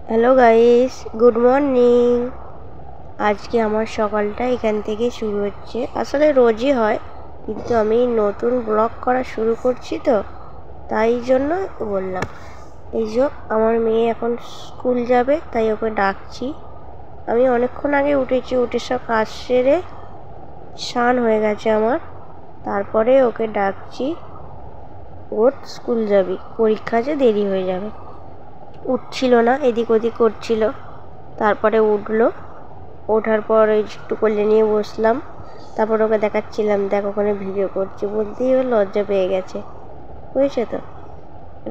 Hello guys, good morning. আজকে আমার সকালটা এখান থেকে শুরু হচ্ছে। আসলে রোজই হয়, কিন্তু আমি নতুন ব্লগ করা শুরু করছি তো, তাই জন্য বললাম। এই যে আমার মেয়ে এখন স্কুল যাবে, তাই ওকে ডাকছি। আমি অনেকক্ষণ আগে উঠেছি, উঠে সব কাজ সেরে স্নান হয়ে গেছে আমার। তারপরে ওকে ডাকছি, ওর স্কুল যাবি, পরীক্ষা আছে, দেরি হয়ে যাবে। উঠছিল না, এদিক ওদিক করছিল। তারপরে উঠলো, ওঠার পর একটু কোলে নিয়ে বসলাম। তারপর ওকে দেখাচ্ছিলাম, দেখ ওখানে ভিডিও করছি, বলতেই ও লজ্জা পেয়ে গেছে। বুঝেছো তো,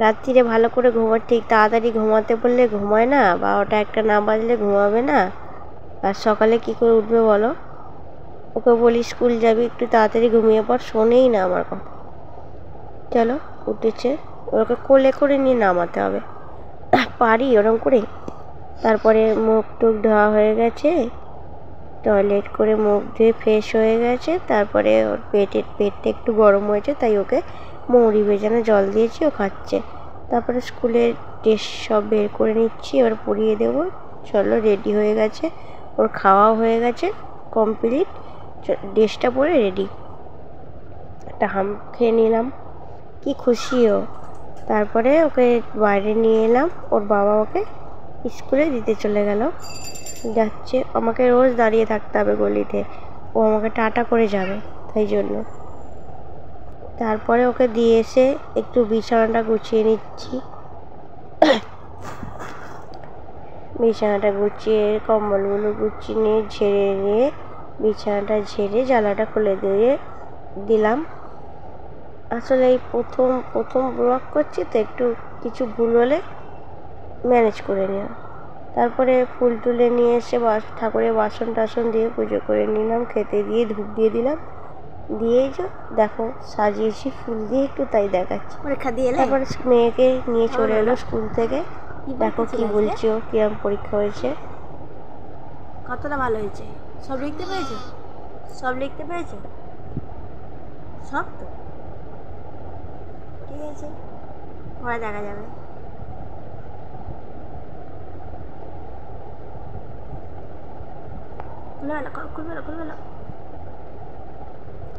রাত্রিরে ভালো করে ঠিক তাড়াতাড়ি ঘুমাতে বললে ঘুমায় না, 12টা 1টা না বাজলে ঘুমাবে না। আর সকালে কি করে উঠবে বলো? ওকে বলি স্কুল যাবি, একটু তাড়াতাড়ি ঘুমিয়ে পর, শোনেই না আমার কথা। চলো, উঠেছে, ওকে কোলে করে নিয়ে নামাতে হবে। পারি ওরম করে? তারপরে মুখ টুক ধোয়া হয়ে গেছে, টয়লেট করে মুখ ধুয়ে ফ্রেশ হয়ে গেছে। তারপরে ওর পেটটা একটু গরম হয়েছে, তাই ওকে মৌরি ভেজানো জল দিয়েছি, ও খাচ্ছে। তারপরে স্কুলের ড্রেস সব বের করে নিচ্ছি, এবার পরিয়ে দেবো। চলো, রেডি হয়ে গেছে, ওর খাওয়াও হয়ে গেছে কমপ্লিট। ড্রেসটা পরে রেডি। একটা হাম খেয়ে নিলাম, কি খুশি ও। তারপরে ওকে বাইরে নিয়ে এলাম, ওর বাবা ওকে স্কুলে দিতে চলে গেল। যাচ্ছে, আমাকে রোজ দাঁড়িয়ে থাকতে হবে গলিতে, ও আমাকে টাটা করে যাবে, তাই জন্য। তারপরে ওকে দিয়ে এসে একটু বিছানাটা গুছিয়ে নিচ্ছি। বিছানাটা গুছিয়ে, কম্বলগুলো গুছিয়ে নিয়ে ঝেড়ে নিয়ে, বিছানাটা ঝেড়ে জানলাটা খুলে দিয়ে দিলাম। আসলে এই প্রথম ব্লগ করছি তো, একটু কিছু ভুল হলে ম্যানেজ করে নেওয়া। তারপরে ফুল তুলে নিয়ে এসে ঠাকুরের বাসন টাসন দিয়ে পুজো করে নিলাম, খেতে দিয়ে ধূপ দিয়ে দিলাম। দিয়েই যে দেখো সাজিয়েছি ফুল দিয়ে একটু, তাই দেখাচ্ছি। পরীক্ষা দিয়ে তারপরে মেয়েকে নিয়ে চলে এলো স্কুল থেকে। দেখো কি বলছো, কিরম পরীক্ষা হয়েছে, কতটা ভালো হয়েছে, সব লিখতে পেরেছে? সব লিখতে পেরেছে? সব তো ঠিক আছে, পরে দেখা যাবে।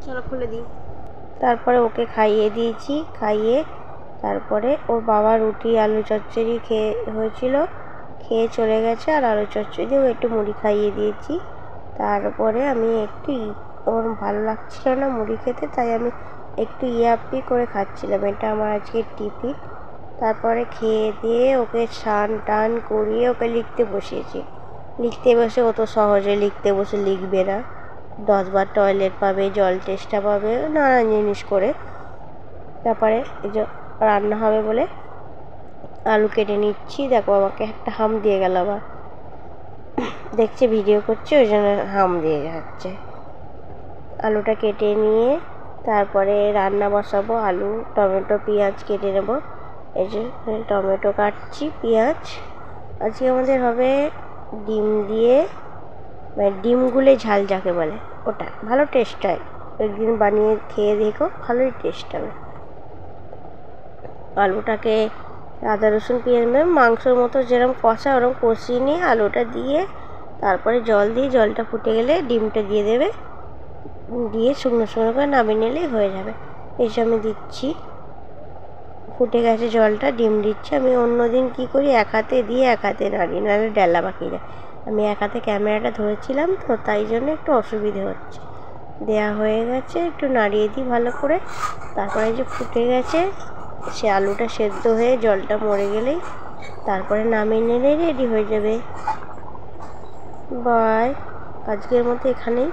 চলো খুলে দিই। তারপরে ওকে খাইয়ে দিয়েছি, খাইয়ে তারপরে ওর বাবা রুটি আলু চচ্চড়ি হয়েছিল, খেয়ে চলে গেছে। আর আলু চচ্চড়ি ও একটু মুড়ি খাইয়ে দিয়েছি। তারপরে আমি একটু ওর ভালো লাগছিল না মুড়ি খেতে, তাই আমি একটু ইয়াপ্পি করে খাচ্ছিলাম। এটা আমার আজকে টিফিন। তারপরে খেয়ে দিয়ে ওকে স্নান টান করিয়ে ওকে লিখতে বসিয়েছি। লিখতে বসে ও তো সহজে লিখতে বসে লিখবে না, 10বার টয়লেট পাবে, জল তেষ্টা পাবে, নানান জিনিস করে। তারপরে এই যে রান্না হবে বলে আলু কেটে নিচ্ছি। দেখো আমাকে একটা হাম দিয়ে গেল, আবার দেখছে ভিডিও করছে, ওই জন্য হাম দিয়ে যাচ্ছে। আলুটা কেটে নিয়ে তারপরে রান্না বসাবো। আলু টমেটো পেঁয়াজ কেটে নেব। এই যে টমেটো কাটছি, পেঁয়াজ। আজকে আমাদের হবে ডিম দিয়ে, মানে ডিম গুলে ঝাল যাকে বলে, ওটা ভালো টেস্ট হয়। একদিন বানিয়ে খেয়ে দেখো, ভালোই টেস্ট হবে। আলুটাকে আদা রসুন পেঁয়াজ মাংসর মতো যেরকম কষা, ওরকম কষিয়ে নিয়ে আলুটা দিয়ে তারপরে জল দিয়ে, জলটা ফুটে গেলে ডিমটা দিয়ে দেবে, দিয়ে শুকনো শুকনো করে নামিয়ে নিলেই হয়ে যাবে। এসে আমি দিচ্ছি, ফুটে গেছে জলটা, ডিম দিচ্ছি। আমি অন্যদিন কী করি, এক হাতে দিয়ে এক হাতে নাড়ি, নাহলে ডেলা পাকিয়ে যায়। আমি এক হাতে ক্যামেরাটা ধরেছিলাম তো, তাই জন্য একটু অসুবিধে হচ্ছে। দেয়া হয়ে গেছে, একটু নাড়িয়ে দিই ভালো করে। তারপরে যে ফুটে গেছে, সে আলুটা সেদ্ধ হয়ে জলটা মরে গেলেই তারপরে নামিয়ে নিলেই রেডি হয়ে যাবে। বাই, আজকের মতো এখানেই।